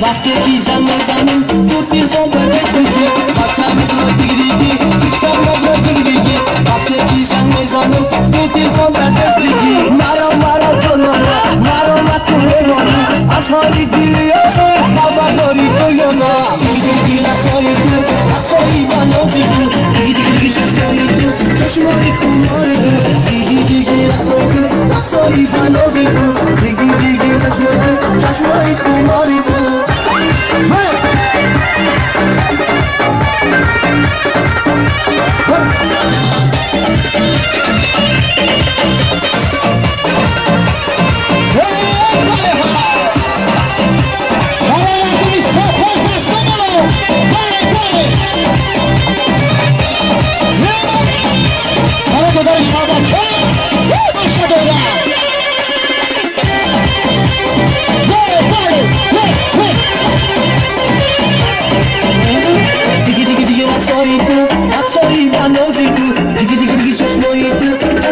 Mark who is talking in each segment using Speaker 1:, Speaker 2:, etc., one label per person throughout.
Speaker 1: وقتی کی زمین تو تیزم بدش میگی بچه میدونم دیگه تیکم ندارم دیگه وقتی کی زمین تو تیزم بدش میگی مرا جنانه مرا مطمئنه از حالی دیریاسه خبرداری تو یا نه دیگه نقصایی تو نقصایی بنازی تو دیگه چشمایی تو چشمایی خوناری تو دیگه نقصایی بنازی تو دیگه چشمایی خوناری تو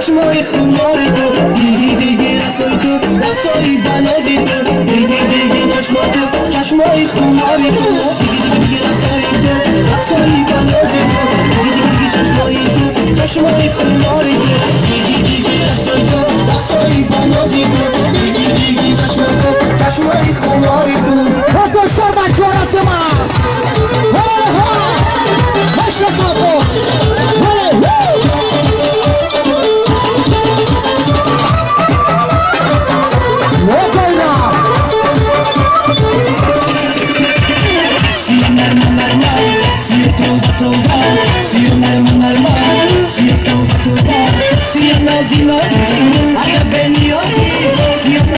Speaker 1: چشمای خوناری تو دیگه رقصایی تو رقصایی بنازی تو دیگه چشمای خوناری تو دیگه رقصایی تو رقصایی بنازی تو دیگه چشمای خوناری تو دیگه رقصایی تو رقصایی بنازی تو دیگه چشمای خوناری تو
Speaker 2: تو شربت جورت من ها باشه صافو
Speaker 1: Si